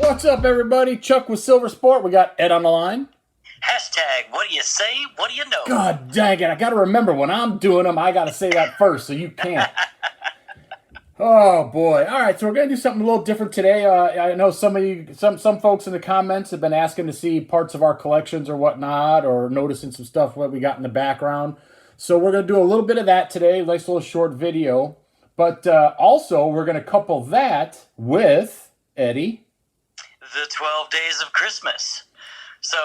What's up, everybody? Chuck with SLVRsport. We got Ed on the line. Hashtag, what do you say? What do you know? God dang it. I got to remember when I'm doing them, I got to say that first, so you can't. Oh, boy. All right, so we're going to do something a little different today. I know some of you, some folks in the comments have been asking to see parts of our collections or whatnot, or noticing some stuff what we got in the background. So we're going to do a little bit of that today, nice little short video. But also, we're going to couple that with, Eddie, the 12 Days of Christmas. So,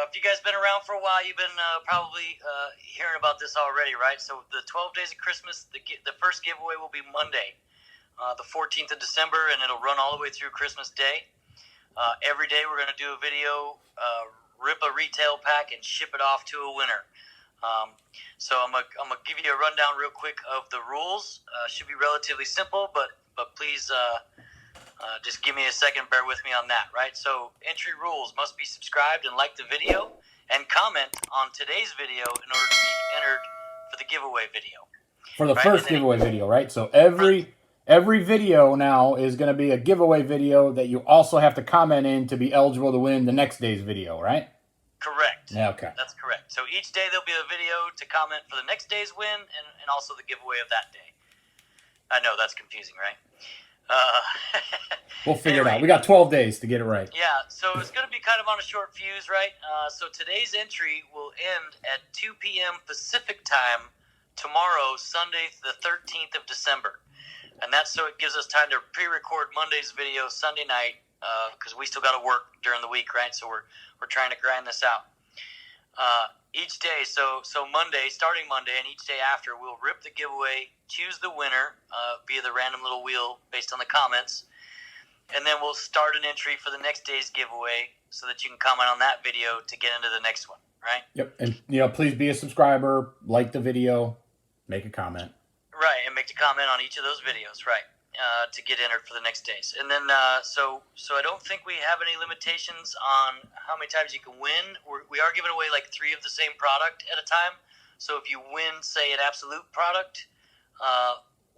if you guys been around for a while, you've been probably hearing about this already, right? So, the 12 Days of Christmas, the first giveaway will be Monday, the 14th of December, and it'll run all the way through Christmas Day. Every day we're going to do a video, rip a retail pack, and ship it off to a winner. So, I'm gonna give you a rundown real quick of the rules. Should be relatively simple, but please... just give me a second, bear with me on that, right? So, entry rules: must be subscribed and like the video, and comment on today's video in order to be entered for the giveaway video. For the first giveaway video, right? So every video now is going to be a giveaway video that you also have to comment in to be eligible to win the next day's video, right? Correct. Yeah, okay. That's correct. So each day there'll be a video to comment for the next day's win and also the giveaway of that day. I know, that's confusing, right? We'll figure it out. We got 12 days to get it right. Yeah, so it's going to be kind of on a short fuse, right? So today's entry will end at 2 p.m. Pacific time tomorrow, Sunday, the 13th of December. And that's so it gives us time to pre-record Monday's video Sunday night because we still got to work during the week, right? So we're trying to grind this out. Each day, so Monday, starting Monday, and each day after, we'll rip the giveaway, choose the winner via the random little wheel based on the comments, and then we'll start an entry for the next day's giveaway so that you can comment on that video to get into the next one, right? Yep, and please be a subscriber, like the video, make a comment. Right, and make a comment on each of those videos, right, to get entered for the next days. And then, so I don't think we have any limitations on how many times you can win. We are giving away like 3 of the same product at a time. So if you win, say, an absolute product,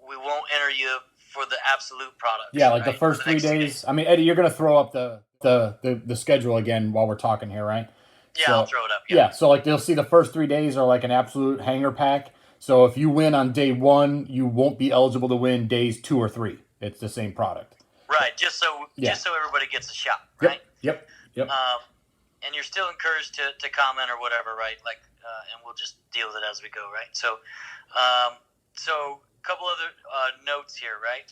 we won't enter you for the absolute product. Yeah, like the first 3 days. I mean, Eddie, you're going to throw up the schedule again while we're talking here, right? Yeah, so, I'll throw it up. Yeah, so like they'll see the first 3 days are like an absolute hanger pack. So if you win on day 1, you won't be eligible to win days 2 or 3. It's the same product. Right, just so everybody gets a shot, right? Yep. And you're still encouraged to comment or whatever, right? Like, and we'll just deal with it as we go, right? So, so a couple other notes here, right?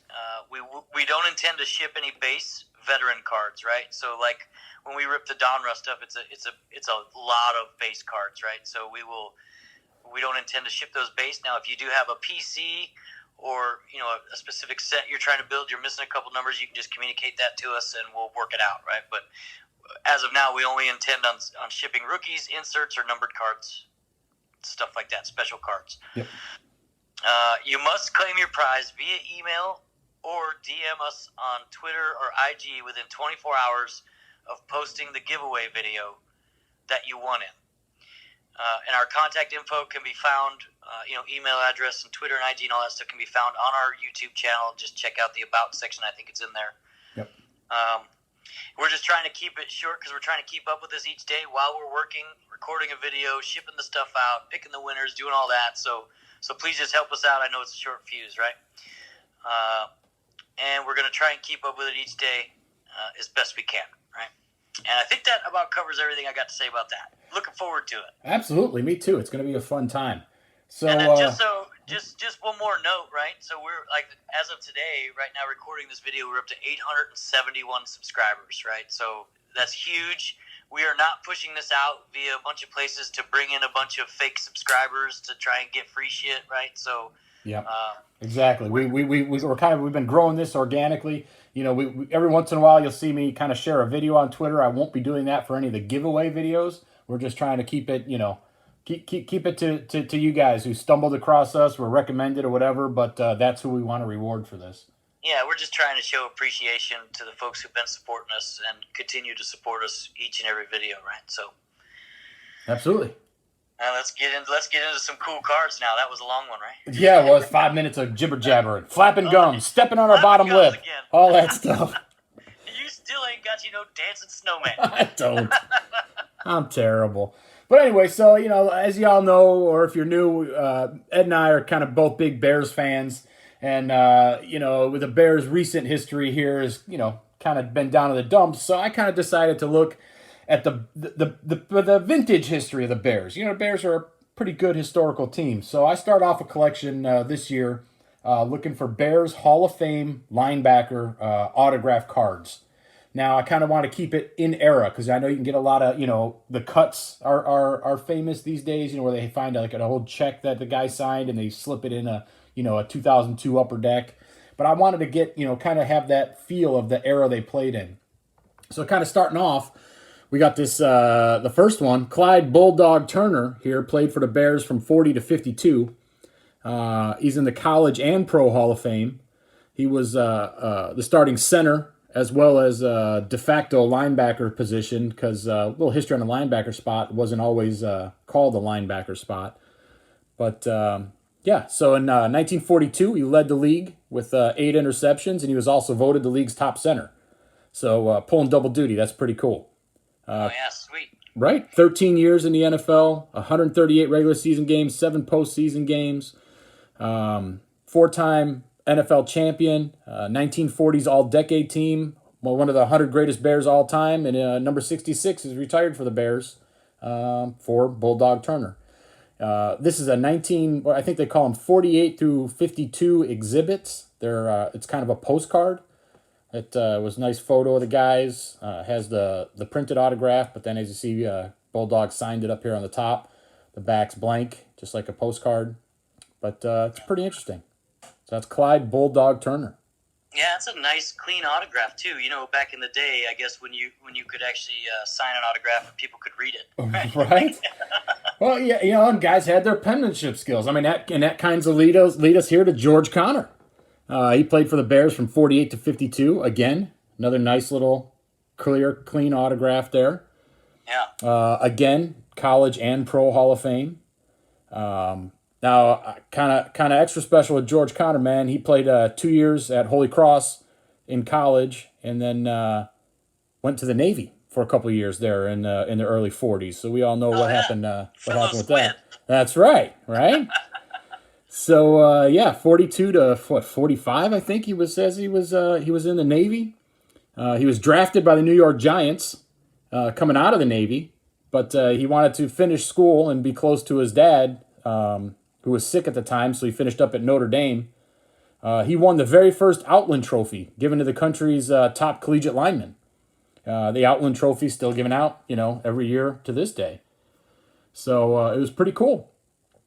We don't intend to ship any base veteran cards, right? So like when we rip the Donruss stuff, it's a lot of base cards, right? So we don't intend to ship those base. Now, if you do have a PC or a specific set you're trying to build, you're missing a couple numbers, you can just communicate that to us and we'll work it out, right? But as of now, we only intend on shipping rookies, inserts, or numbered cards, stuff like that, special cards. Yep. You must claim your prize via email or DM us on Twitter or IG within 24 hours of posting the giveaway video that you won in. And our contact info can be found, email address and Twitter and IG and all that stuff can be found on our YouTube channel. Just check out the About section. I think it's in there. Yep. We're just trying to keep it short because we're trying to keep up with this each day while we're working, recording a video, shipping the stuff out, picking the winners, doing all that. So please just help us out. I know it's a short fuse, right? And we're going to try and keep up with it each day as best we can, right? And I think that about covers everything I got to say about that. Looking forward to it. Absolutely, me too. It's going to be a fun time. So, and then just one more note, right? So we're like, as of today, right now, recording this video, we're up to 871 subscribers, right? So that's huge. We are not pushing this out via a bunch of places to bring in a bunch of fake subscribers to try and get free shit, right? So yeah, exactly. We've been growing this organically. We every once in a while you'll see me kind of share a video on Twitter. I won't be doing that for any of the giveaway videos. We're just trying to keep it, keep it to you guys who stumbled across us, were recommended or whatever. But that's who we want to reward for this. Yeah, we're just trying to show appreciation to the folks who've been supporting us and continue to support us each and every video, right? So, absolutely. Let's get into some cool cards now. That was a long one, right? Yeah, it was 5 minutes of jibber jabbering, flapping gums, stepping on our bottom lip, again. All that stuff. still ain't got no dancing snowman. I don't. I'm terrible. But anyway, so, as y'all know, or if you're new, Ed and I are kind of both big Bears fans. And, with the Bears' recent history here is, kind of been down to the dumps. So I kind of decided to look at the vintage history of the Bears. Bears are a pretty good historical team. So I start off a collection this year looking for Bears Hall of Fame linebacker autograph cards. Now, I kind of want to keep it in era because I know you can get a lot of, the cuts are famous these days, where they find like an old check that the guy signed and they slip it in a 2002 upper deck. But I wanted to get, kind of have that feel of the era they played in. So kind of starting off, we got this, the first one, Clyde Bulldog Turner here, played for the Bears from 40 to 52. He's in the College and Pro Hall of Fame. He was the starting center as well as de facto linebacker position because a little history on the linebacker spot wasn't always called the linebacker spot. But, so in 1942, he led the league with 8 interceptions, and he was also voted the league's top center. So pulling double duty, that's pretty cool. Sweet. Right? 13 years in the NFL, 138 regular season games, 7 postseason games, 4-time NFL champion, 1940s all-decade team, one of the 100 greatest Bears all time, and number 66 is retired for the Bears for Bulldog Turner. This is I think they call them 48 through 52 exhibits. It's kind of a postcard. It was a nice photo of the guys, has the printed autograph, but then as you see, Bulldog signed it up here on the top. The back's blank, just like a postcard, but it's pretty interesting. So that's Clyde Bulldog Turner. Yeah, it's a nice, clean autograph too. Back in the day, I guess when you could actually sign an autograph and people could read it. Right? Well, yeah, and guys had their penmanship skills. I mean, that kinds of lead us here to George Conner. He played for the Bears from 48 to 52. Again, another nice little clear, clean autograph there. Yeah. Again, College and Pro Hall of Fame. Now, kind of extra special with George Conner, man. He played 2 years at Holy Cross in college, and then went to the Navy for a couple of years there in the early 40s. So we all know what happened. What happened with that? That's right. So 42 to 45, I think he says he was in the Navy. He was drafted by the New York Giants, coming out of the Navy, but he wanted to finish school and be close to his dad. Who was sick at the time, so he finished up at Notre Dame. He won the very first Outland Trophy given to the country's top collegiate linemen. The Outland Trophy still given out, every year to this day. So it was pretty cool.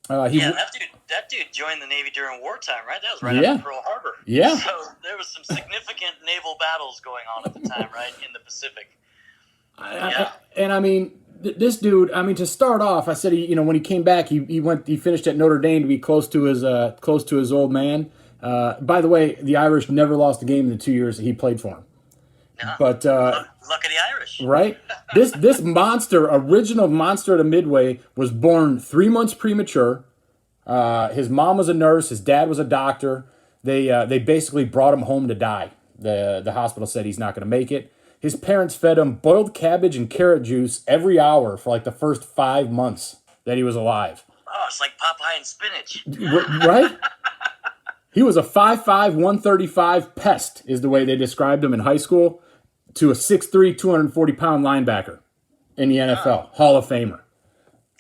That dude joined the Navy during wartime, right? That was right after Pearl Harbor. Yeah. So there was some significant naval battles going on at the time, right, in the Pacific. This dude, to start off, I said, when he came back, he finished at Notre Dame to be close to his old man. By the way, the Irish never lost a game in the 2 years that he played for them. No. But luck of the Irish, right? This monster, original monster of the Midway, was born 3 months premature. His mom was a nurse. His dad was a doctor. They basically brought him home to die. The hospital said he's not going to make it. His parents fed him boiled cabbage and carrot juice every hour for like the first 5 months that he was alive. Oh, it's like Popeye and spinach. Right? He was a 5'5", 135 pest, is the way they described him in high school, to a 6'3", 240-pound linebacker in the NFL, Hall of Famer.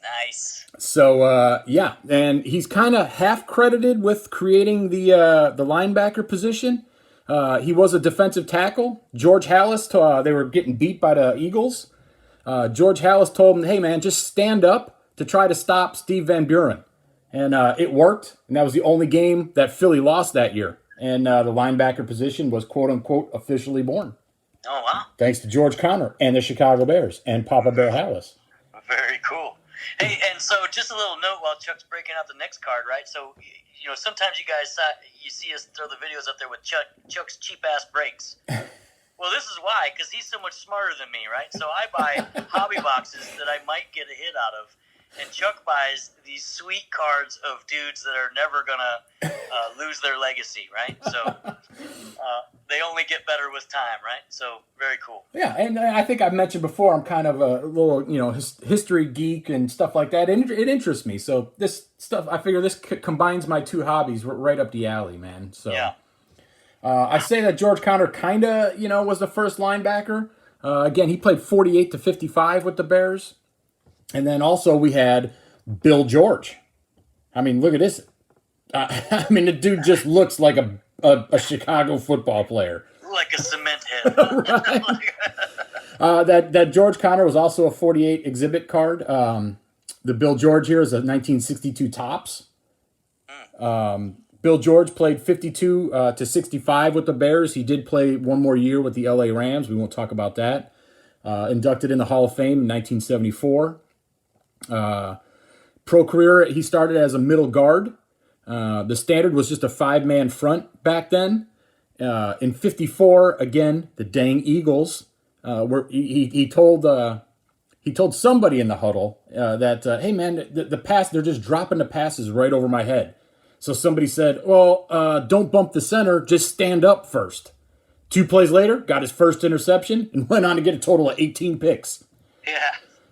Nice. So, and he's kind of half credited with creating the linebacker position. He was a defensive tackle. George Halas, they were getting beat by the Eagles. George Halas told him, hey, man, just stand up to try to stop Steve Van Buren. And it worked, and that was the only game that Philly lost that year. And the linebacker position was, quote-unquote, officially born. Oh, wow. Thanks to George Conner and the Chicago Bears and Papa Bear Halas. Very cool. Hey, and so just a little note while Chuck's breaking out the next card, right? So, sometimes you guys you see us throw the videos up there with Chuck's cheap-ass breaks. Well, this is why, because he's so much smarter than me, right? So I buy hobby boxes that I might get a hit out of, and Chuck buys these sweet cards of dudes that are never going to lose their legacy, right? So they only get better with time, right? So very cool. Yeah, and I think I've mentioned before, I'm kind of a little, history geek and stuff like that. And it interests me. So this stuff, I figure this combines my two hobbies right up the alley, man. So Yeah. I say that George Conner kind of, was the first linebacker. Again, he played 48 to 55 with the Bears. And then also we had Bill George. I mean, look at this. I mean, the dude just looks like a Chicago football player. Like a cement head. Right. That George Conner was also a 48 exhibit card. The Bill George here is a 1962 Topps. Bill George played 52 to 65 with the Bears. He did play one more year with the LA Rams. We won't talk about that. Inducted in the Hall of Fame in 1974. Pro career, he started as a middle guard. The standard was just a 5-man front back then. In 54, again, the dang Eagles, he told somebody in the huddle that, hey man, the pass, they're just dropping the passes right over my head. So somebody said, well, don't bump the center, just stand up first. 2 plays later, got his first interception and went on to get a total of 18 picks. Yeah.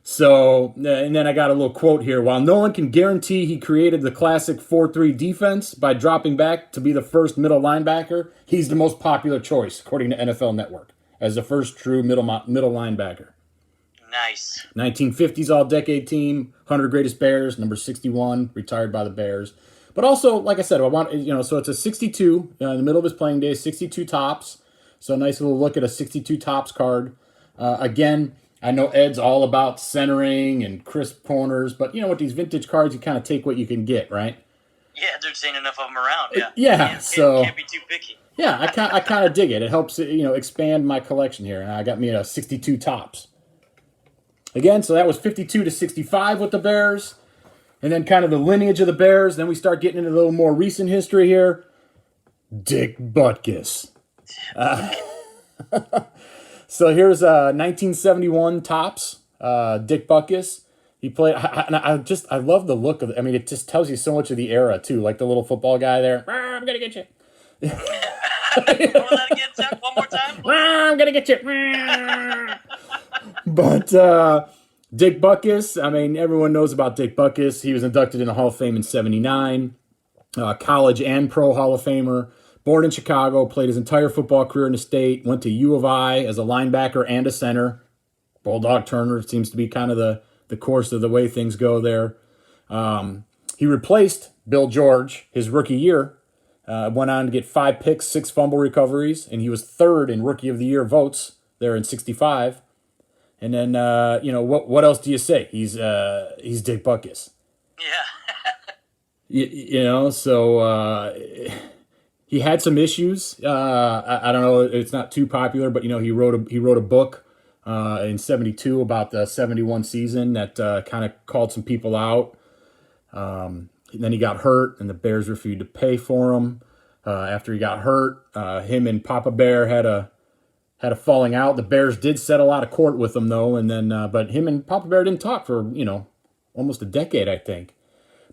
So, and then I got a little quote here. While no one can guarantee he created the classic 4-3 defense by dropping back to be the first middle linebacker, he's the most popular choice, according to NFL Network, as the first true middle linebacker. Nice. 1950s All-Decade Team, 100 Greatest Bears, number 61, retired by the Bears. But also, like I said, so it's a 62 in the middle of his playing days, 62 Topps. So a nice little look at a 62 Topps card. Again, I know Ed's all about centering and crisp corners, but with these vintage cards, you kind of take what you can get, right? Yeah, there's ain't enough of them around. Yeah. Yeah. Can't be too picky. Yeah, I kind of dig it. It helps expand my collection here, and I got me a 62 Topps. Again, so that was 52 to 65 with the Bears, and then kind of the lineage of the Bears. Then we start getting into a little more recent history here. Dick Butkus. So here's 1971 Topps, Dick Buckus. He played, I love the look of it. I mean, it just tells you so much of the era, too. Like the little football guy there. I'm going to get you. that again, Chuck? One more time? I'm going to get you. But Dick Buckus, I mean, everyone knows about Dick Buckus. He was inducted in the Hall of Fame in 79. College and pro Hall of Famer. Born in Chicago, played his entire football career in the state, went to U of I as a linebacker and a center. Bulldog Turner seems to be kind of the course of the way things go there. He replaced Bill George his rookie year, went on to get 5 picks, 6 fumble recoveries, and he was 3rd in Rookie of the Year votes there in 65. And then, what else do you say? He's Dick Butkus. Yeah. So... He had some issues. I don't know. It's not too popular, but he wrote a book in '72 about the '71 season that kind of called some people out. Then he got hurt, and the Bears refused to pay for him. After he got hurt, him and Papa Bear had a falling out. The Bears did settle out of court with him though, and then but him and Papa Bear didn't talk for almost a decade, I think.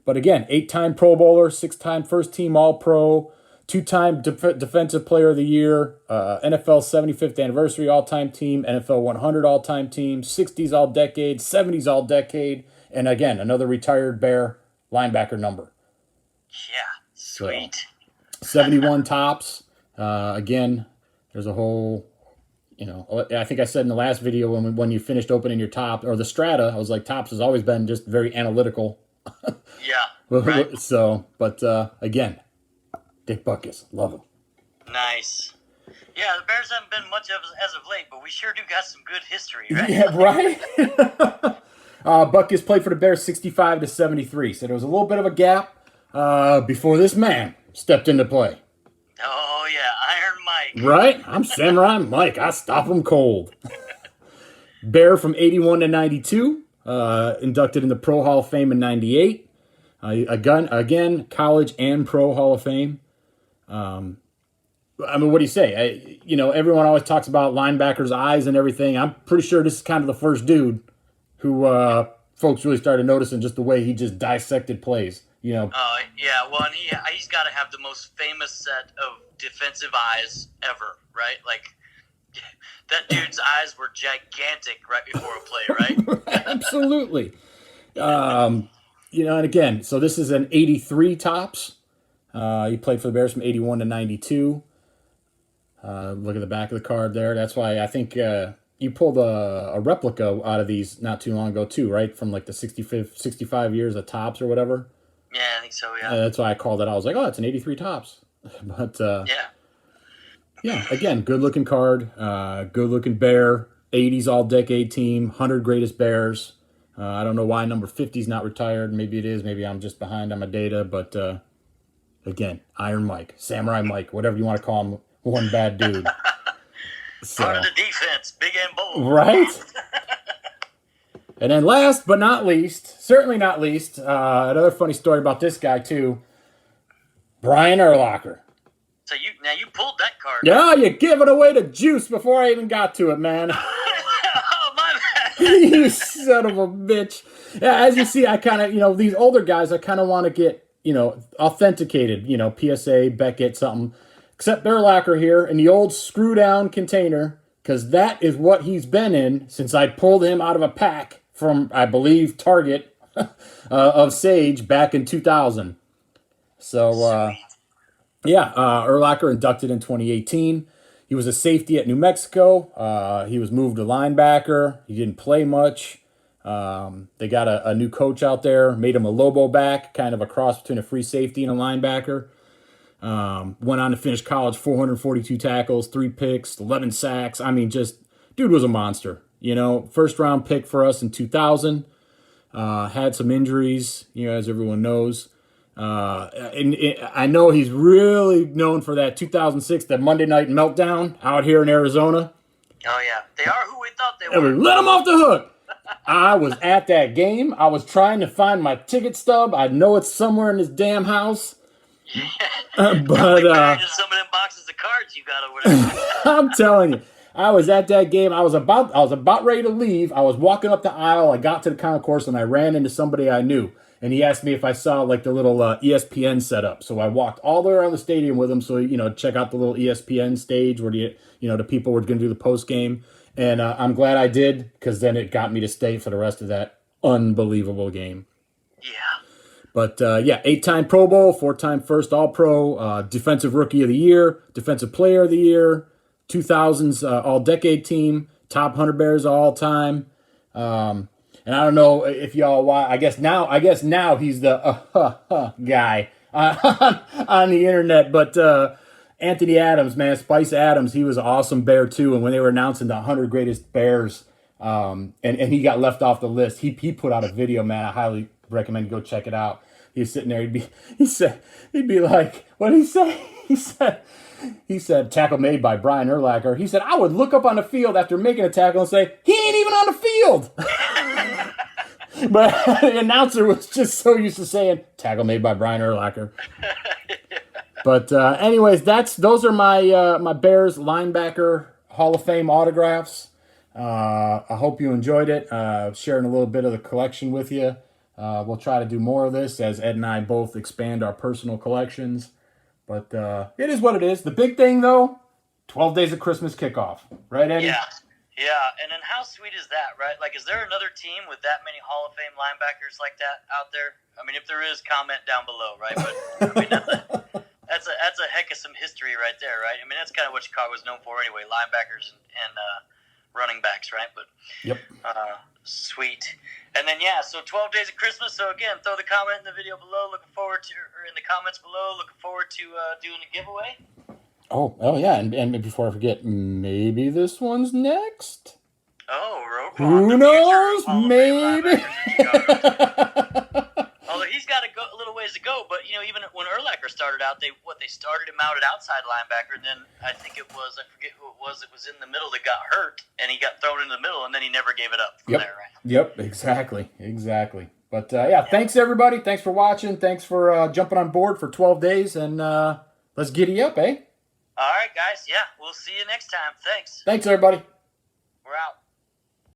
But again, 8-time Pro Bowler, 6-time First Team All-Pro. 2-time Defensive Player of the Year, NFL 75th Anniversary All-Time Team, NFL 100 All-Time Team, 60s All-Decade, 70s All-Decade, and again, another retired Bear linebacker number. Yeah, sweet. So, 71 Topps. Again, there's a whole, I think I said in the last video when you finished opening your top, or the strata, I was like, Topps has always been just very analytical. Yeah, right. So, but again, Dick Butkus, love him. Nice. Yeah, the Bears haven't been much as of late, but we sure do got some good history, right? Yeah, right? Buckus played for the Bears 65 to 73, so there was a little bit of a gap before this man stepped into play. Oh, yeah, Iron Mike. Right? I'm Samurai Mike. I stop him cold. Bear from 81 to 92, inducted in the Pro Hall of Fame in 98. Again, college and pro Hall of Fame. I mean, what do you say? Everyone always talks about linebackers' eyes and everything. I'm pretty sure this is kind of the first dude who folks really started noticing just the way he just dissected plays. You know. Yeah. Well, and he's got to have the most famous set of defensive eyes ever, right? Like, that dude's eyes were gigantic right before a play, right? Absolutely. You know, and again, so this is an 83 tops. He played for the Bears from 81 to 92. Look at the back of the card there. That's why I think you pulled a replica out of these not too long ago too, right? From like the 65 years of tops or whatever. Yeah, I think so, yeah. That's why I called it. I was like, oh, it's an 83 tops. But yeah. Yeah, again, good-looking card, good-looking Bear, 80s all-decade team, 100 greatest Bears. I don't know why number 50 is not retired. Maybe it is. Maybe I'm just behind on my data. But, again, Iron Mike, Samurai Mike, whatever you want to call him, one bad dude. So, part of the defense, big and bold. Right? And then last but not least, certainly not least, another funny story about this guy, too, Brian Urlacher. So you pulled that card. Yeah, you giving away the juice before I even got to it, man. Oh, my bad. You son of a bitch. Yeah, as you see, I kind of, these older guys, I kind of want to get, authenticated, PSA, Beckett, something. Except Urlacher here in the old screw-down container, because that is what he's been in since I pulled him out of a pack from, I believe, Target of Sage back in 2000. So, Urlacher inducted in 2018. He was a safety at New Mexico. He was moved to linebacker. He didn't play much. They got a new coach out there, made him a Lobo back, kind of a cross between a free safety and a linebacker. Went on to finish college, 442 tackles, 3 picks, 11 sacks. I mean, dude was a monster. First round pick for us in 2000. Had some injuries, as everyone knows. And I know he's really known for that 2006, that Monday Night Meltdown out here in Arizona. Oh, yeah. They are who we thought they And were. we let him off the hook. I was at that game. I was trying to find my ticket stub. I know it's somewhere in this damn house. But in some of them boxes of cards you got over there. I'm telling you. I was at that game. I was about ready to leave. I was walking up the aisle. I got to the concourse and I ran into somebody I knew. And he asked me if I saw like the little ESPN setup. So I walked all the way around the stadium with him. So, check out the little ESPN stage where the people were going to do the post game. And I'm glad I did, because then it got me to stay for the rest of that unbelievable game. Yeah. But 8-time Pro Bowl, 4-time first All-Pro, Defensive Rookie of the Year, Defensive Player of the Year, 2000s All-Decade Team, top 100 Bears of all time. And I don't know if y'all watch. I guess now he's the guy on the internet. But Anthony Adams, man, Spice Adams, he was an awesome Bear too. And when they were announcing the 100 greatest Bears, and he got left off the list, he put out a video, man. I highly recommend you go check it out. He's sitting there. He'd be like, what did he say? He said, tackle made by Brian Urlacher. He said, I would look up on the field after making a tackle and say, he ain't even on the field. But the announcer was just so used to saying, tackle made by Brian Urlacher. But anyways, those are my Bears linebacker Hall of Fame autographs. I hope you enjoyed it. Sharing a little bit of the collection with you. We'll try to do more of this as Ed and I both expand our personal collections. But it is what it is. The big thing, though, 12 Days of Christmas kickoff. Right, Eddie? Yeah. And then how sweet is that, right? Like, is there another team with that many Hall of Fame linebackers like that out there? I mean, if there is, comment down below, right? But I mean, that's a heck of some history right there, right? I mean, that's kind of what Chicago was known for anyway, linebackers and running backs, right? But yep. Sweet. And then, so 12 Days of Christmas. So, again, throw the comment in the video below. Looking forward to, or in the comments below, looking forward to doing a giveaway. Oh, yeah. And before I forget, maybe this one's next? Oh, who knows? Maybe. Although he's got a little ways to go, but, even when Urlacher started out, they started him out at outside linebacker, and then I think I forget who it was in the middle that got hurt, and he got thrown into the middle, and then he never gave it up from there, right? Yep, exactly. But, thanks, everybody. Thanks for watching. Thanks for jumping on board for 12 days, and let's giddy up, eh? All right, guys. Yeah, we'll see you next time. Thanks. Thanks, everybody. We're out.